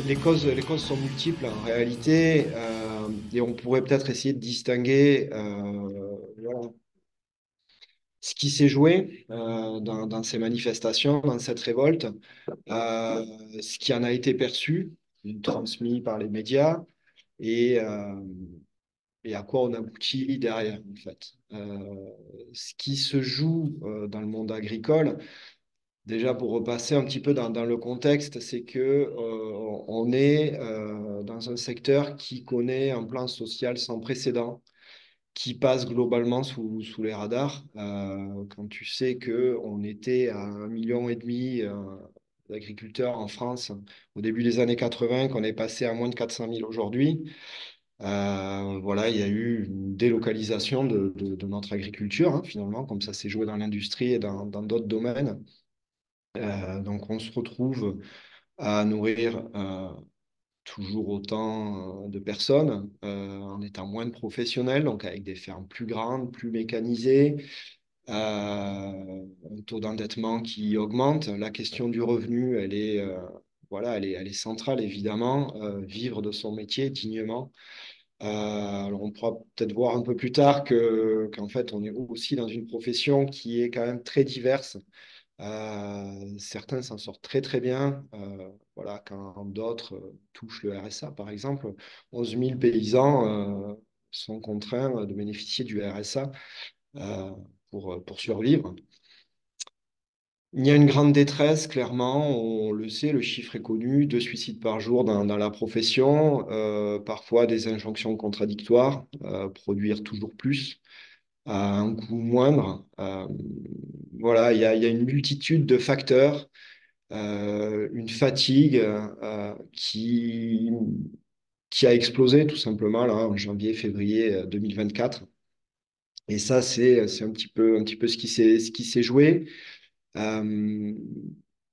Les causes sont multiples en réalité, et on pourrait peut-être essayer de distinguer voilà, ce qui s'est joué dans ces manifestations, dans cette révolte, euh, ce qui en a été perçu, transmis par les médias, et, euh, et à quoi on aboutit derrière, en fait. Ce qui se joue dans le monde agricole, déjà, pour repasser un petit peu dans le contexte, c'est que on est dans un secteur qui connaît un plan social sans précédent, qui passe globalement sous les radars. Quand tu sais que on était à 1,5 million d'agriculteurs en France au début des années 80, qu'on est passé à moins de 400 000 aujourd'hui. Voilà, il y a eu une délocalisation de notre agriculture, hein, finalement, comme ça s'est joué dans l'industrie et dans d'autres domaines. Donc, on se retrouve à nourrir toujours autant de personnes en étant moins de professionnels, donc avec des fermes plus grandes, plus mécanisées, un taux d'endettement qui augmente. La question du revenu, voilà, elle est centrale, évidemment. Vivre de son métier dignement. Alors, on pourra peut-être voir un peu plus tard qu'en fait, on est aussi dans une profession qui est quand même très diverse. Certains s'en sortent très très bien, voilà, quand d'autres touchent le RSA, par exemple. 11 000 paysans sont contraints de bénéficier du RSA euh, pour survivre. Il y a une grande détresse, clairement, on le sait, le chiffre est connu, 2 suicides par jour dans la profession, parfois des injonctions contradictoires, produire toujours plus à un coût moindre. Voilà, il y a une multitude de facteurs, une fatigue qui a explosé tout simplement là, en janvier-février 2024. Et ça, c'est un petit peu ce qui s'est joué. Euh,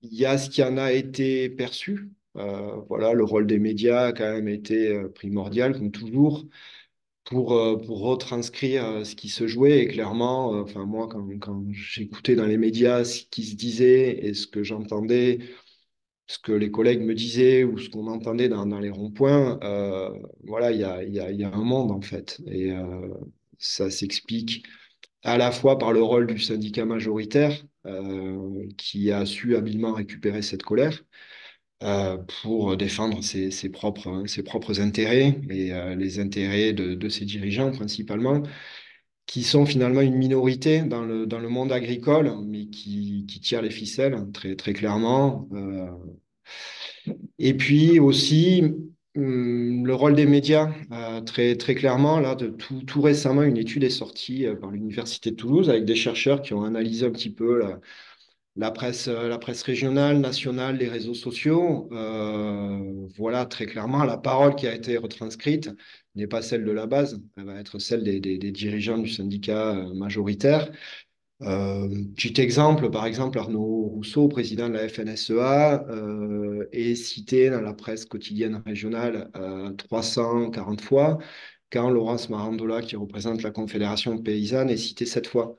il y a ce qui en a été perçu. Voilà, le rôle des médias a quand même été primordial, comme toujours, pour retranscrire ce qui se jouait. Et clairement, enfin, moi, quand j'écoutais dans les médias ce qui se disait et ce que j'entendais, ce que les collègues me disaient ou ce qu'on entendait dans les ronds-points, voilà, il y a un monde en fait. Et ça s'explique à la fois par le rôle du syndicat majoritaire qui a su habilement récupérer cette colère pour défendre ses propres intérêts et les intérêts de ses dirigeants principalement, qui sont finalement une minorité dans le monde agricole, mais qui tire les ficelles très, très clairement. Et puis aussi le rôle des médias, très, très clairement, là, tout récemment, une étude est sortie par l'Université de Toulouse avec des chercheurs qui ont analysé un petit peu la presse régionale, nationale, les réseaux sociaux. Voilà, très clairement, la parole qui a été retranscrite n'est pas celle de la base, elle va être celle des dirigeants du syndicat majoritaire. Petit exemple, par exemple, Arnaud Rousseau, président de la FNSEA, est cité dans la presse quotidienne régionale 340 fois, quand Laurence Marandola, qui représente la Confédération paysanne, est citée 7 fois.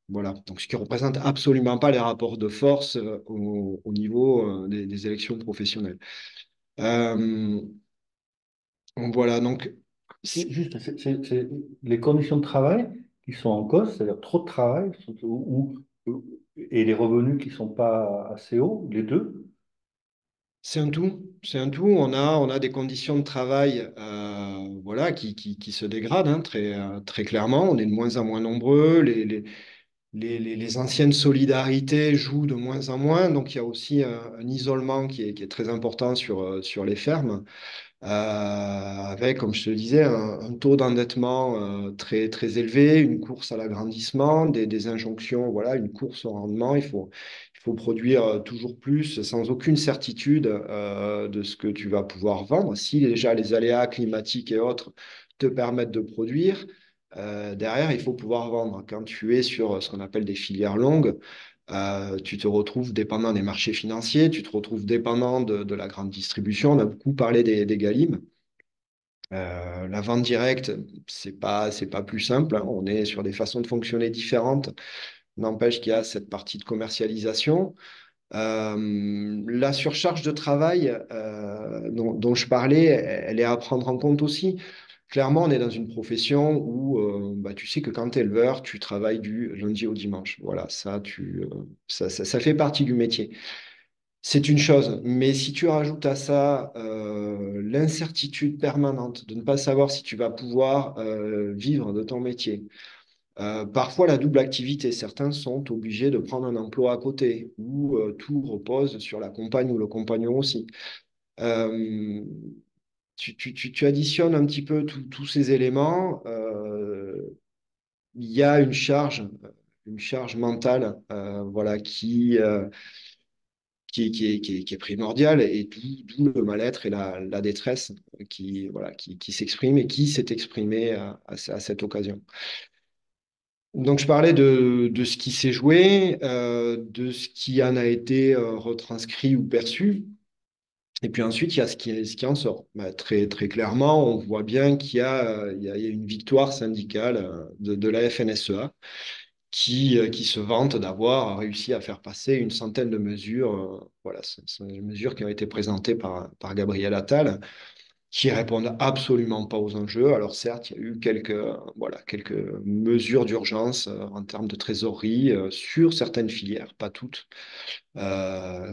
Voilà. Donc, ce qui ne représente absolument pas les rapports de force au niveau des élections professionnelles. Euh, voilà, donc, Juste, c'est les conditions de travail qui sont en cause, c'est-à-dire trop de travail et les revenus qui ne sont pas assez hauts, les deux. c'est un tout. C'est un tout. On a des conditions de travail voilà, qui se dégradent hein, très, très clairement. On est de moins en moins nombreux. Les anciennes solidarités jouent de moins en moins. Donc, il y a aussi un isolement qui est très important sur les fermes. Avec, comme je te le disais, un taux d'endettement très, très élevé, une course à l'agrandissement, des injonctions, voilà, une course au rendement. Il faut produire toujours plus sans aucune certitude de ce que tu vas pouvoir vendre. Si déjà les aléas climatiques et autres te permettent de produire, derrière, il faut pouvoir vendre. Quand tu es sur ce qu'on appelle des filières longues, Tu te retrouves dépendant des marchés financiers, tu te retrouves dépendant de la grande distribution. On a beaucoup parlé des Galim. La vente directe, c'est pas plus simple, hein. On est sur des façons de fonctionner différentes. N'empêche qu'il y a cette partie de commercialisation. La surcharge de travail dont je parlais, elle est à prendre en compte aussi. Clairement, on est dans une profession où bah, tu sais que quand tu es éleveur, tu travailles du lundi au dimanche. Voilà, ça fait partie du métier. C'est une chose, mais si tu rajoutes à ça l'incertitude permanente de ne pas savoir si tu vas pouvoir vivre de ton métier, parfois la double activité, certains sont obligés de prendre un emploi à côté, où tout repose sur la compagne ou le compagnon aussi. Euh, tu additionnes un petit peu tous ces éléments, il y a une charge mentale voilà, qui est primordial et d'où le mal-être et la détresse voilà, qui s'exprime et qui s'est exprimé à cette occasion. Donc, je parlais de ce qui s'est joué, de ce qui en a été retranscrit ou perçu. Et puis ensuite, il y a ce qui en sort. Bah, très, très clairement, on voit bien qu'il y a une victoire syndicale de la FNSEA qui se vante d'avoir réussi à faire passer une centaine de mesures. Voilà, ce sont des mesures qui ont été présentées par Gabriel Attal, qui répondent absolument pas aux enjeux. Alors certes, il y a eu quelques mesures d'urgence en termes de trésorerie sur certaines filières, pas toutes.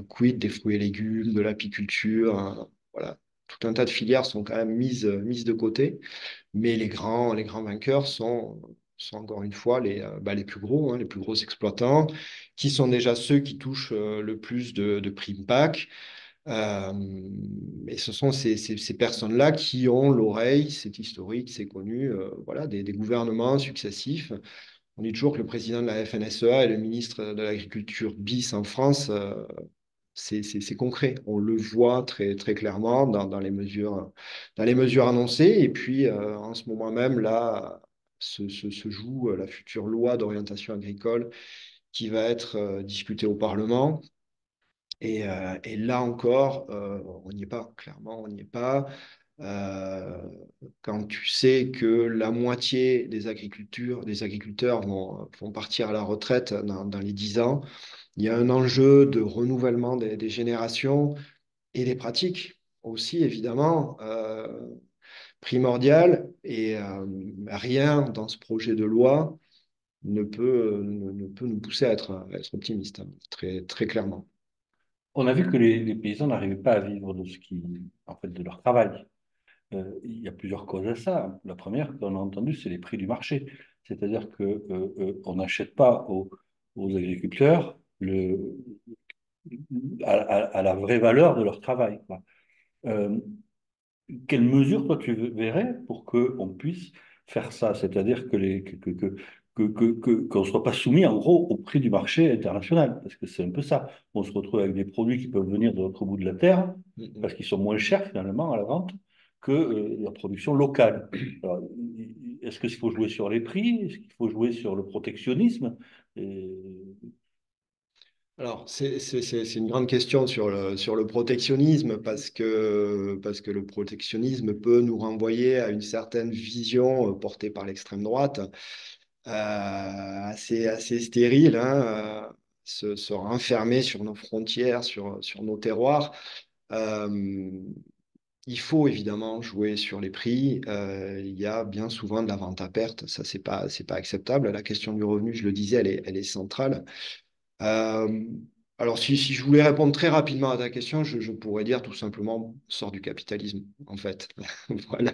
Quid des fruits et légumes, de l'apiculture, voilà. Tout un tas de filières sont quand même mises de côté. Mais les grands vainqueurs sont encore une fois les plus gros, hein, les plus gros exploitants, qui sont déjà ceux qui touchent le plus de primes PAC. Euh, et ce sont ces personnes-là qui ont l'oreille, c'est historique, c'est connu, voilà, des gouvernements successifs. On dit toujours que le président de la FNSEA et le ministre de l'Agriculture bis en France, c'est concret. On le voit très, très clairement dans les mesures annoncées. Et puis, en ce moment même, là, se joue la future loi d'orientation agricole qui va être discutée au Parlement. Et là encore, on n'y est pas, clairement, on n'y est pas. Euh, Quand tu sais que la moitié des agriculteurs vont partir à la retraite dans les 10 ans, il y a un enjeu de renouvellement des générations et des pratiques aussi, évidemment, primordial. Et rien dans ce projet de loi ne peut nous pousser à être optimistes, hein, très, très clairement. On a vu que les paysans n'arrivaient pas à vivre en fait, de leur travail. Il y a plusieurs causes à ça. La première qu'on a entendue, c'est les prix du marché. C'est-à-dire que on n'achète pas aux agriculteurs à la vraie valeur de leur travail, quoi. Euh, Quelles mesures, toi, tu verrais pour qu'on puisse faire ça? C'est-à-dire qu'on ne soit pas soumis, en gros, au prix du marché international. Parce que c'est un peu ça. On se retrouve avec des produits qui peuvent venir de l'autre bout de la terre, parce qu'ils sont moins chers, finalement, à la vente, que la production locale. Alors, est-ce qu'il faut jouer sur les prix? Est-ce qu'il faut jouer sur le protectionnisme? Et Alors, c'est une grande question sur le protectionnisme parce que le protectionnisme peut nous renvoyer à une certaine vision portée par l'extrême droite, assez stérile, hein, se renfermer sur nos frontières, sur nos terroirs. Euh, il faut évidemment jouer sur les prix. Il y a bien souvent de la vente à perte. Ça, c'est pas acceptable. La question du revenu, je le disais, elle est centrale. Euh, alors, si je voulais répondre très rapidement à ta question, je pourrais dire tout simplement, sort du capitalisme, en fait. Voilà.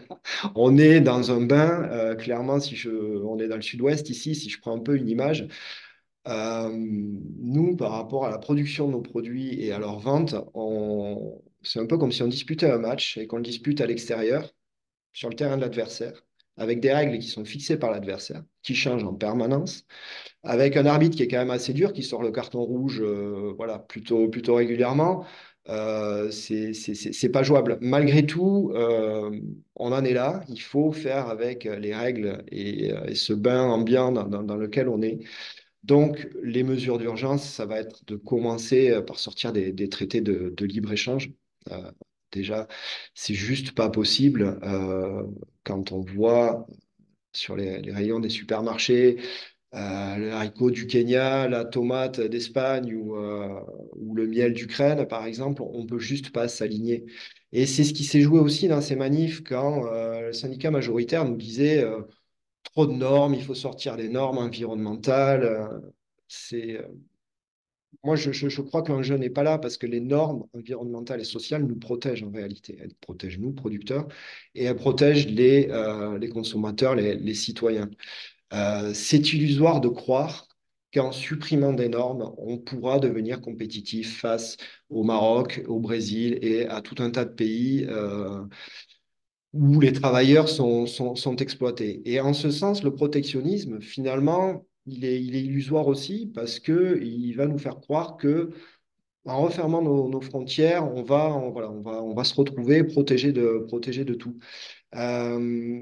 On est dans un bain, clairement, on est dans le sud-ouest ici, si je prends un peu une image, nous, par rapport à la production de nos produits et à leur vente, c'est un peu comme si on disputait un match et qu'on le dispute à l'extérieur, sur le terrain de l'adversaire, avec des règles qui sont fixées par l'adversaire, qui changent en permanence avec un arbitre qui est quand même assez dur, qui sort le carton rouge voilà, plutôt régulièrement, c'est pas jouable. Malgré tout, on en est là. Il faut faire avec les règles et ce bain ambiant dans lequel on est. Donc, les mesures d'urgence, ça va être de commencer par sortir des traités de libre-échange. Euh, Déjà, c'est juste pas possible quand on voit sur les rayons des supermarchés le haricot du Kenya, la tomate d'Espagne ou le miel d'Ukraine, par exemple, on peut juste pas s'aligner. Et c'est ce qui s'est joué aussi dans ces manifs quand le syndicat majoritaire nous disait trop de normes, il faut sortir des normes environnementales. C'est, moi, je crois que l'enjeu n'est pas là parce que les normes environnementales et sociales nous protègent en réalité. Elles protègent nous, producteurs, et elles protègent les consommateurs, les citoyens. C'est illusoire de croire qu'en supprimant des normes, on pourra devenir compétitif face au Maroc, au Brésil et à tout un tas de pays où les travailleurs sont exploités. Et en ce sens, le protectionnisme, finalement, il est illusoire aussi parce qu'il va nous faire croire que en refermant nos frontières, voilà, on va se retrouver protégé de tout. Euh,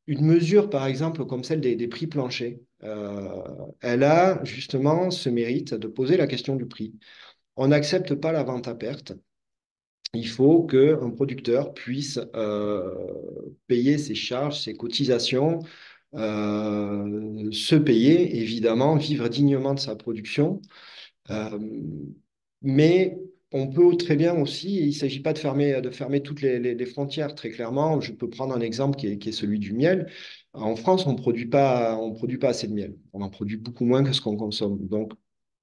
une mesure, par exemple, comme celle des prix planchers, elle a justement ce mérite de poser la question du prix. On n'accepte pas la vente à perte. Il faut qu'un producteur puisse payer ses charges, ses cotisations, se payer, évidemment, vivre dignement de sa production. Euh, mais on peut très bien aussi, il ne s'agit pas de fermer toutes les frontières, très clairement. Je peux prendre un exemple qui est celui du miel. En France, on produit pas assez de miel. On en produit beaucoup moins que ce qu'on consomme. Donc,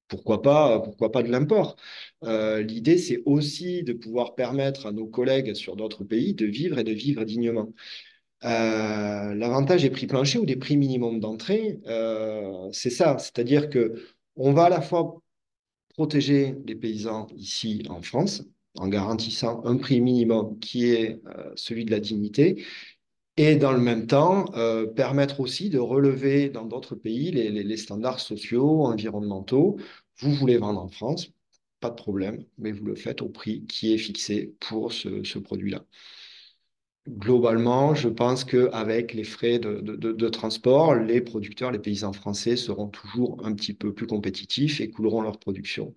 pourquoi pas de l'import? L'idée, c'est aussi de pouvoir permettre à nos collègues sur d'autres pays de vivre et de vivre dignement. L'avantage des prix planchers ou des prix minimum d'entrée, c'est ça. C'est-à-dire que on va à la fois protéger les paysans ici en France en garantissant un prix minimum qui est celui de la dignité et dans le même temps permettre aussi de relever dans d'autres pays les standards sociaux, environnementaux. Vous voulez vendre en France, pas de problème, mais vous le faites au prix qui est fixé pour ce produit-là. Globalement, je pense qu'avec les frais de transport, les producteurs, les paysans français seront toujours un petit peu plus compétitifs et couleront leur production.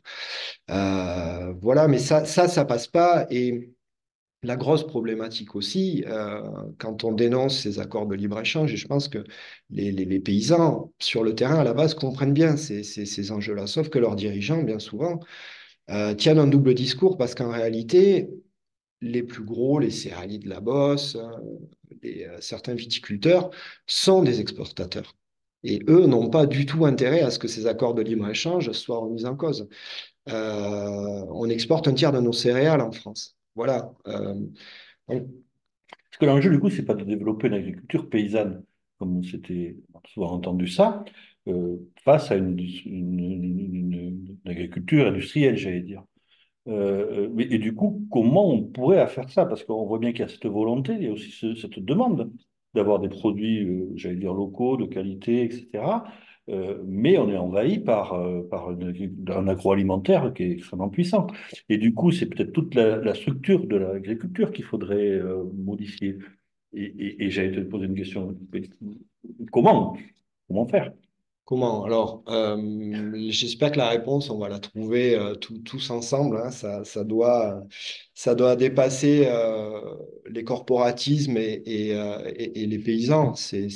Voilà, mais ça passe pas. Et la grosse problématique aussi, quand on dénonce ces accords de libre-échange, et je pense que les paysans sur le terrain à la base comprennent bien ces enjeux-là, sauf que leurs dirigeants, bien souvent, tiennent un double discours parce qu'en réalité, les plus gros, les céréaliers de la Bosse, certains viticulteurs sont des exportateurs. Et eux n'ont pas du tout intérêt à ce que ces accords de libre-échange soient remis en cause. On exporte un tiers de nos céréales en France. Voilà. Donc, Parce que l'enjeu, du coup, c'est pas de développer une agriculture paysanne, comme on a souvent entendu ça, face à une agriculture industrielle, j'allais dire. Et du coup, comment on pourrait faire ça? Parce qu'on voit bien qu'il y a cette volonté, il y a aussi cette demande d'avoir des produits, j'allais dire, locaux, de qualité, etc. Mais on est envahi par un agroalimentaire qui est extrêmement puissant. Et du coup, c'est peut-être toute la structure de l'agriculture qu'il faudrait modifier. Et j'allais te poser une question. Comment? Comment faire? comment? Alors, j'espère que la réponse, on va la trouver tous ensemble, hein. Ça doit dépasser les corporatismes et les paysans. Ce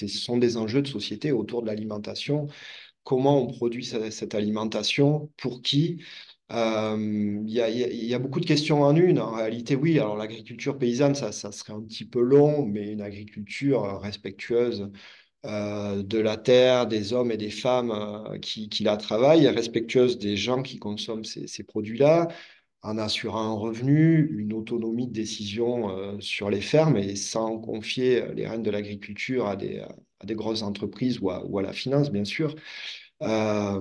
sont des enjeux de société autour de l'alimentation. Comment on produit cette alimentation? Pour qui? Il y a beaucoup de questions en une. En réalité, oui. Alors, l'agriculture paysanne, ça serait un petit peu long, mais une agriculture respectueuse de la terre, des hommes et des femmes qui la travaillent, respectueuse des gens qui consomment ces produits-là, en assurant un revenu, une autonomie de décision sur les fermes et sans confier les rênes de l'agriculture à des grosses entreprises ou à la finance, bien sûr. Euh,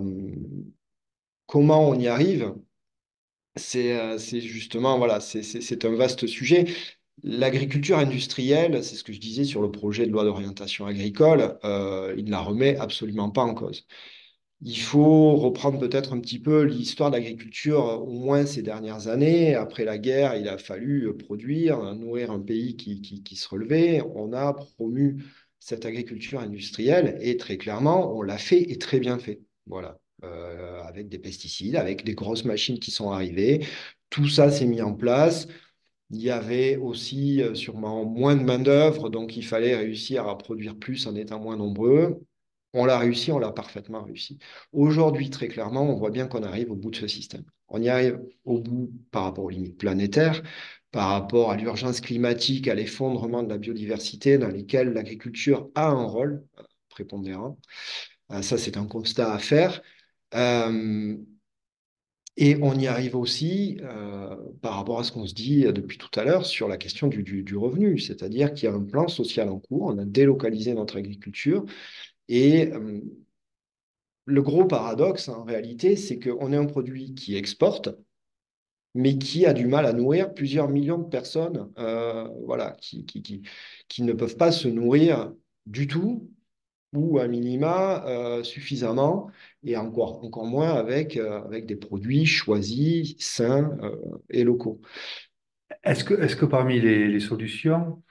Comment on y arrive? C'est justement, voilà, c'est un vaste sujet. L'agriculture industrielle, c'est ce que je disais sur le projet de loi d'orientation agricole, il ne la remet absolument pas en cause. Il faut reprendre peut-être un petit peu l'histoire de l'agriculture, au moins ces dernières années. Après la guerre, il a fallu produire, nourrir un pays qui se relevait. On a promu cette agriculture industrielle et très clairement, on l'a fait et très bien fait. voilà, avec des pesticides, avec des grosses machines qui sont arrivées. Tout ça s'est mis en place. Il y avait aussi sûrement moins de main-d'œuvre, donc il fallait réussir à produire plus en étant moins nombreux. On l'a réussi, on l'a parfaitement réussi. Aujourd'hui, très clairement, on voit bien qu'on arrive au bout de ce système. On y arrive au bout par rapport aux limites planétaires, par rapport à l'urgence climatique, à l'effondrement de la biodiversité, dans lesquels l'agriculture a un rôle prépondérant. Ça, c'est un constat à faire. Euh, et on y arrive aussi par rapport à ce qu'on se dit depuis tout à l'heure sur la question du revenu, c'est-à-dire qu'il y a un plan social en cours, on a délocalisé notre agriculture et le gros paradoxe en réalité, c'est qu'on est un produit qui exporte, mais qui a du mal à nourrir plusieurs millions de personnes voilà, qui ne peuvent pas se nourrir du tout ou à minima suffisamment, et encore moins avec des produits choisis, sains et locaux. Est-ce que parmi les solutions,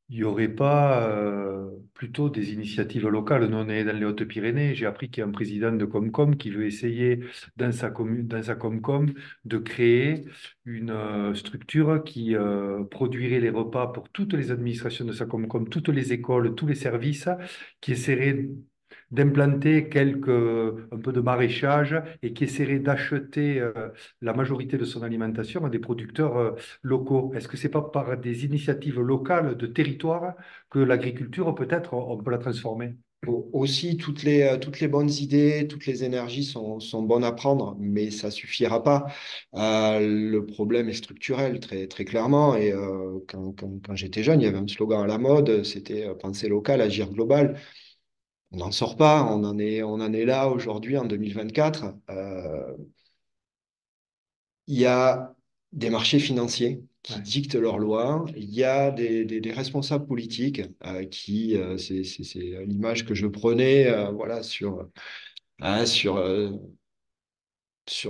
il n'y aurait pas plutôt des initiatives locales? Nous, on est dans les Hautes-Pyrénées. J'ai appris qu'il y a un président de Comcom qui veut essayer dans sa commune, dans sa Comcom, de créer une structure qui produirait les repas pour toutes les administrations de sa Comcom, toutes les écoles, tous les services, qui essaierait d'implanter un peu de maraîchage et qui essaierait d'acheter la majorité de son alimentation à des producteurs locaux. Est-ce que c'est pas par des initiatives locales de territoire que l'agriculture, peut-être, on peut la transformer? Aussi, toutes les bonnes idées, toutes les énergies sont bonnes à prendre, mais ça suffira pas. Le problème est structurel, très clairement. Et quand j'étais jeune, il y avait un slogan à la mode, c'était penser local, agir global. On n'en sort pas, on en est là aujourd'hui en 2024. Il y a des marchés financiers qui Ouais. dictent leurs lois. Il y a des responsables politiques c'est l'image que je prenais voilà, sur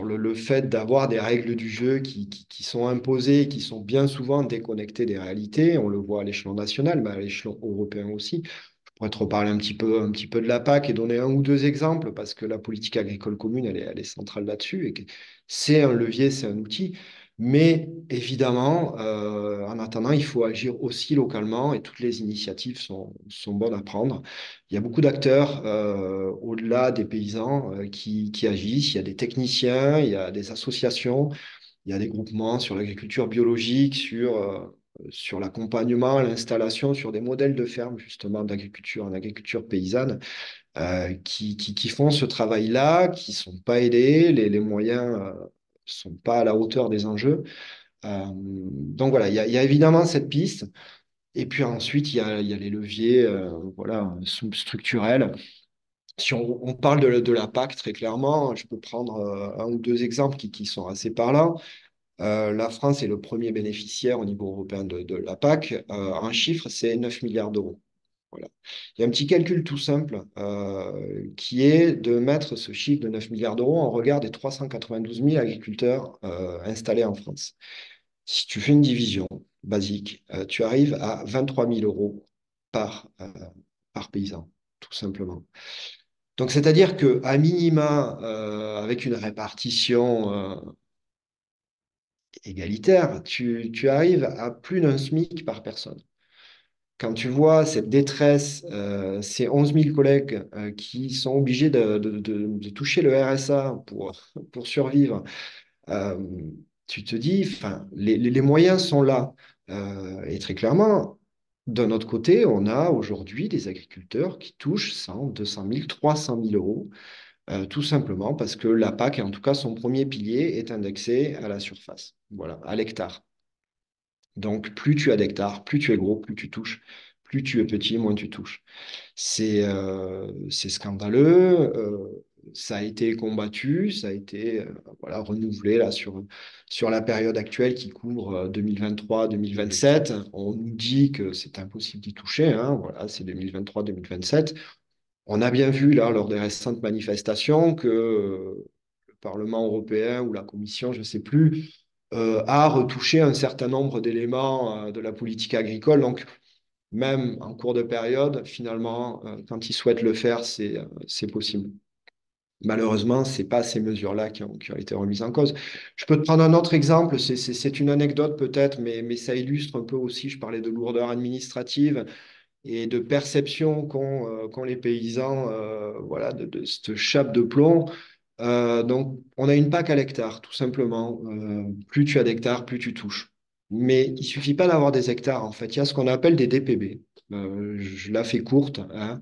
le fait d'avoir des règles du jeu qui sont imposées et qui sont bien souvent déconnectées des réalités. On le voit à l'échelon national, mais à l'échelon européen aussi. Je pourrais te reparler un petit peu de la PAC et donner un ou deux exemples parce que la politique agricole commune, elle est centrale là-dessus et que c'est un levier, c'est un outil. Mais évidemment, en attendant, il faut agir aussi localement et toutes les initiatives sont bonnes à prendre. Il y a beaucoup d'acteurs au-delà des paysans qui agissent. Il y a des techniciens, il y a des associations, il y a des groupements sur l'agriculture biologique, sur l'accompagnement, l'installation, sur des modèles de ferme justement d'agriculture en agriculture paysanne qui font ce travail-là, qui ne sont pas aidés, les moyens ne sont pas à la hauteur des enjeux. Donc voilà, il y a évidemment cette piste. Et puis ensuite, il y a les leviers voilà, structurels. Si on parle de la PAC, très clairement, je peux prendre un ou deux exemples qui sont assez parlants. La France est le premier bénéficiaire au niveau européen de la PAC. Un chiffre, c'est 9 milliards d'euros. Voilà. Il y a un petit calcul tout simple qui est de mettre ce chiffre de 9 milliards d'euros en regard des 392 000 agriculteurs installés en France. Si tu fais une division basique, tu arrives à 23 000 euros par paysan, tout simplement. Donc, c'est-à-dire qu'à minima, avec une répartition égalitaire, tu arrives à plus d'un SMIC par personne. Quand tu vois cette détresse, ces 11 000 collègues qui sont obligés de toucher le RSA pour survivre, euh, tu te dis, enfin, les moyens sont là. Et très clairement, d'un autre côté, on a aujourd'hui des agriculteurs qui touchent 100, 200 000, 300 000 euros tout simplement parce que la PAC, et en tout cas son premier pilier, est indexé à la surface, voilà, à l'hectare. Donc plus tu as d'hectares, plus tu es gros, plus tu touches. Plus tu es petit, moins tu touches. C'est scandaleux. Ça a été combattu, ça a été voilà, renouvelé là, sur la période actuelle qui couvre 2023-2027. On nous dit que c'est impossible d'y toucher. Hein, voilà, c'est 2023-2027. On a bien vu là, lors des récentes manifestations, que le Parlement européen ou la Commission, je ne sais plus, a retouché un certain nombre d'éléments de la politique agricole. Donc, même en cours de période, finalement, quand ils souhaitent le faire, c'est possible. Malheureusement, ce n'est pas ces mesures-là qui ont été remises en cause. Je peux te prendre un autre exemple, c'est une anecdote peut-être, mais ça illustre un peu aussi, je parlais de lourdeur administrative et de perception qu'ont les paysans voilà, de cette chape de plomb. Donc, on a une PAC à l'hectare, tout simplement. Plus tu as d'hectares, plus tu touches. Mais il suffit pas d'avoir des hectares, en fait. Il y a ce qu'on appelle des DPB. Je la fais courte, hein.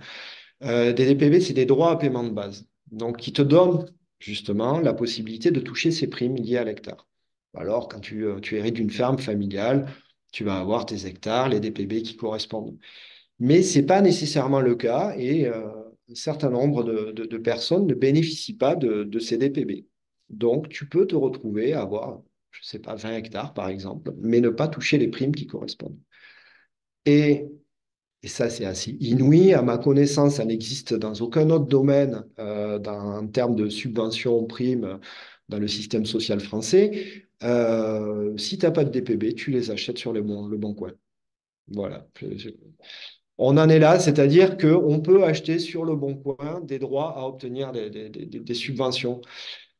Des DPB, c'est des droits à paiement de base. Donc, qui te donnent justement la possibilité de toucher ces primes liées à l'hectare. Alors, quand tu hérites d'une ferme familiale, tu vas avoir tes hectares, les DPB qui correspondent. Mais ce n'est pas nécessairement le cas et un certain nombre de personnes ne bénéficient pas de ces DPB. Donc, tu peux te retrouver à avoir, je ne sais pas, 20 hectares par exemple, mais ne pas toucher les primes qui correspondent. Et, et ça, c'est assez inouï. À ma connaissance, ça n'existe dans aucun autre domaine en termes de subventions, primes dans le système social français. Si tu n'as pas de DPB, tu les achètes sur le bon coin. Voilà. On en est là, c'est-à-dire qu'on peut acheter sur le bon coin des droits à obtenir des subventions.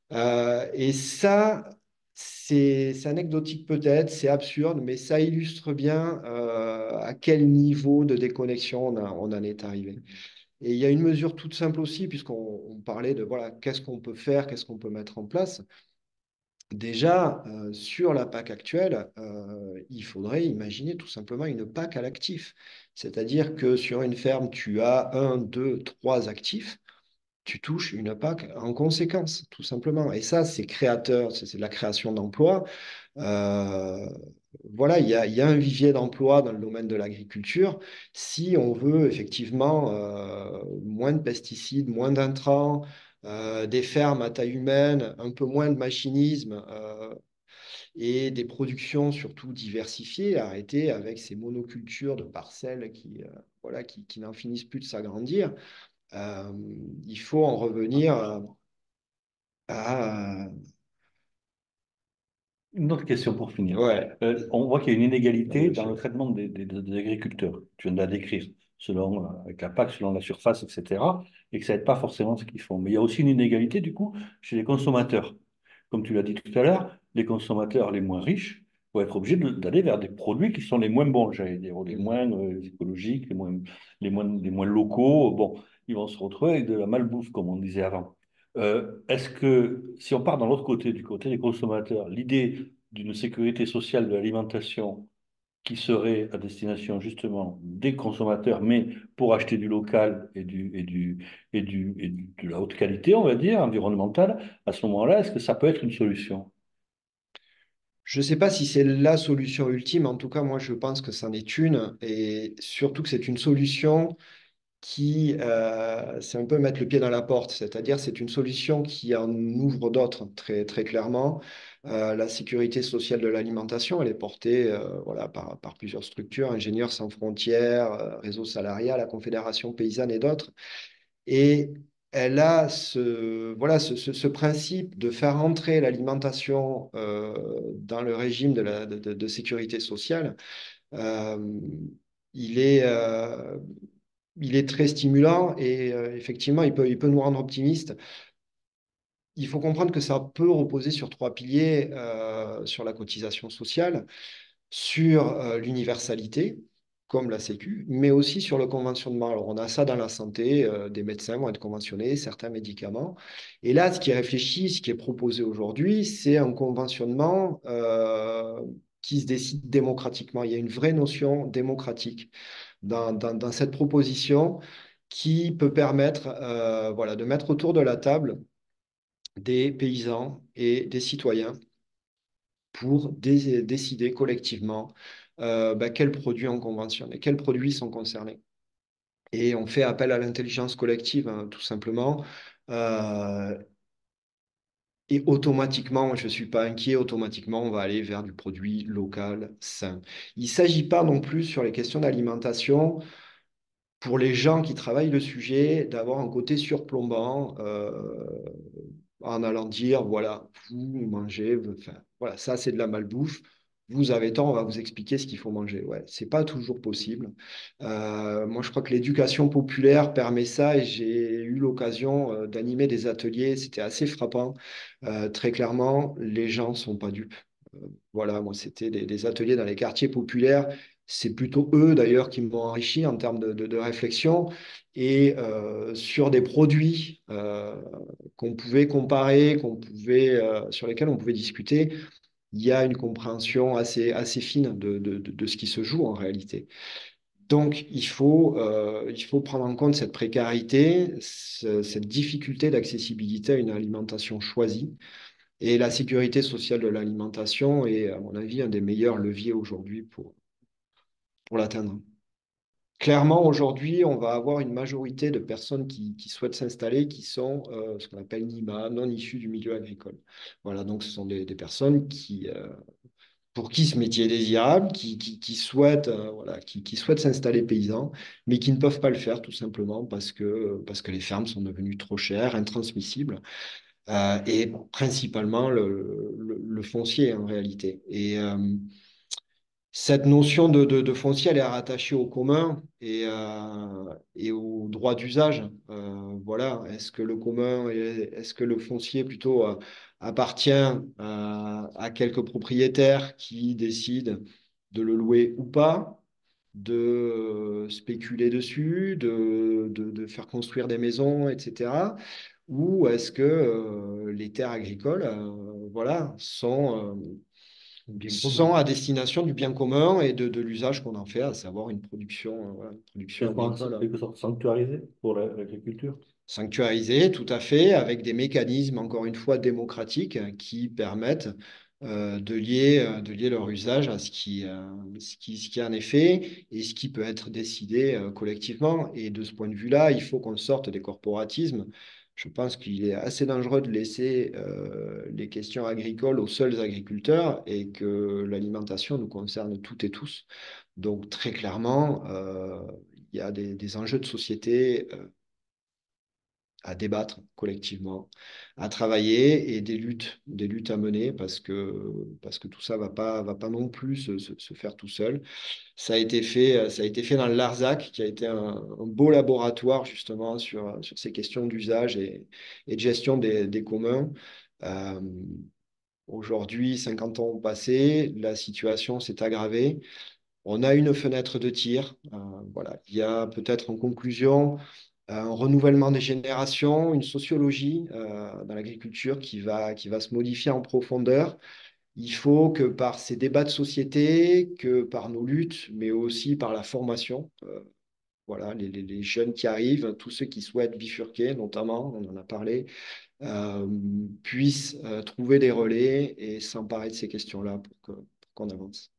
Et ça, c'est anecdotique peut-être, c'est absurde, mais ça illustre bien à quel niveau de déconnexion on en est arrivé. Et il y a une mesure toute simple aussi, puisqu'on parlait de voilà, qu'est-ce qu'on peut faire, qu'est-ce qu'on peut mettre en place. Déjà, sur la PAC actuelle, il faudrait imaginer tout simplement une PAC à l'actif. C'est-à-dire que sur une ferme, tu as un, deux, trois actifs, tu touches une PAC en conséquence, tout simplement. Et ça, c'est créateur, c'est de la création d'emplois. Euh, voilà, il y a un vivier d'emplois dans le domaine de l'agriculture. Si on veut effectivement moins de pesticides, moins d'intrants, des fermes à taille humaine, un peu moins de machinisme et des productions surtout diversifiées, arrêter avec ces monocultures de parcelles voilà, qui n'en finissent plus de s'agrandir. Euh, il faut en revenir à... Une autre question pour finir. Ouais, On voit qu'il y a une dans le inégalité dans le fait. traitement des agriculteurs. Tu viens de la décrire, selon, avec la PAC, selon la surface, etc. Et que ça n'aide pas forcément ce qu'ils font. Mais il y a aussi une inégalité, du coup, chez les consommateurs. Comme tu l'as dit tout à l'heure, les consommateurs les moins riches vont être obligés d'aller vers des produits qui sont les moins bons, j'allais dire, ou les moins écologiques, les moins locaux. Bon, ils vont se retrouver avec de la malbouffe, comme on disait avant. Est-ce que, si on part dans l'autre côté, du côté des consommateurs, l'idée d'une sécurité sociale de l'alimentation qui serait à destination justement des consommateurs, mais pour acheter du local de la haute qualité, on va dire, environnementale, à ce moment-là, est-ce que ça peut être une solution? Je ne sais pas si c'est la solution ultime, en tout cas, moi, je pense que c'en est une, et surtout que c'est une solution c'est un peu mettre le pied dans la porte, c'est-à-dire c'est une solution qui en ouvre d'autres, très, très clairement. La sécurité sociale de l'alimentation, elle est portée voilà, par plusieurs structures, Ingénieurs sans frontières, Réseau salarial, la Confédération paysanne et d'autres. Et elle a voilà, ce principe de faire entrer l'alimentation dans le régime de sécurité sociale. Euh, il est, euh, il est très stimulant et effectivement, il peut nous rendre optimistes. Il faut comprendre que ça peut reposer sur trois piliers, sur la cotisation sociale, sur l'universalité, comme la Sécu, mais aussi sur le conventionnement. Alors, on a ça dans la santé, des médecins vont être conventionnés, certains médicaments. Et là, ce qui est réfléchi, ce qui est proposé aujourd'hui, c'est un conventionnement qui se décide démocratiquement. Il y a une vraie notion démocratique dans cette proposition qui peut permettre voilà, de mettre autour de la table des paysans et des citoyens pour décider collectivement quels produits on conventionne et quels produits sont concernés. Et on fait appel à l'intelligence collective, hein, tout simplement. Euh, et automatiquement, je ne suis pas inquiet, automatiquement, on va aller vers du produit local, sain. Il ne s'agit pas non plus sur les questions d'alimentation pour les gens qui travaillent le sujet, d'avoir un côté surplombant en allant dire, voilà, vous mangez, enfin, voilà, ça c'est de la malbouffe, vous avez tort, on va vous expliquer ce qu'il faut manger. Ouais, c'est pas toujours possible. Moi, je crois que l'éducation populaire permet ça et j'ai eu l'occasion d'animer des ateliers. C'était assez frappant. Très clairement, les gens sont pas dupes. Voilà, moi, c'était des ateliers dans les quartiers populaires. C'est plutôt eux, d'ailleurs, qui m'ont enrichi en termes de réflexion et sur des produits qu'on pouvait comparer, sur lesquels on pouvait discuter. Il y a une compréhension assez fine de ce qui se joue en réalité. Donc, il faut prendre en compte cette précarité, cette difficulté d'accessibilité à une alimentation choisie. Et la sécurité sociale de l'alimentation est, à mon avis, un des meilleurs leviers aujourd'hui pour l'atteindre. Clairement, aujourd'hui, on va avoir une majorité de personnes qui souhaitent s'installer qui sont ce qu'on appelle NIMA, non issues du milieu agricole. Voilà, donc ce sont des personnes pour qui ce métier est désirable, qui souhaitent, voilà, qui souhaitent s'installer paysans, mais qui ne peuvent pas le faire tout simplement parce que les fermes sont devenues trop chères, intransmissibles, et principalement le foncier en réalité. Et cette notion de foncier, elle est rattachée au commun et au droit d'usage. Voilà, est-ce que le foncier plutôt appartient à quelques propriétaires qui décident de le louer ou pas, de spéculer dessus, de faire construire des maisons, etc. Ou est-ce que les terres agricoles, voilà, Bien sont commun. à destination du bien commun et de l'usage qu'on en fait, à savoir une production, voilà, une production C'est quoi, en agricole quelque sorte sanctuarisé pour l'agriculture? sanctuarisée, tout à fait, avec des mécanismes, encore une fois, démocratiques qui permettent de lier leur usage à ce qui en est fait et ce qui peut être décidé collectivement. Et de ce point de vue-là, il faut qu'on sorte des corporatismes. Je pense qu'il est assez dangereux de laisser les questions agricoles aux seuls agriculteurs et que l'alimentation nous concerne toutes et tous. Donc très clairement, il y a des enjeux de société à débattre collectivement, à travailler et des luttes à mener parce que tout ça va pas non plus se faire tout seul. Ça a été fait dans le Larzac, qui a été un beau laboratoire justement sur ces questions d'usage et de gestion des communs. Euh, Aujourd'hui, 50 ans ont passé, la situation s'est aggravée. On a une fenêtre de tir. Voilà. Il y a peut-être en conclusion un renouvellement des générations, une sociologie dans l'agriculture qui va se modifier en profondeur. Il faut que par ces débats de société, que par nos luttes, mais aussi par la formation, voilà, les jeunes qui arrivent, tous ceux qui souhaitent bifurquer, notamment, on en a parlé, euh, puissent trouver des relais et s'emparer de ces questions-là pour qu'on avance.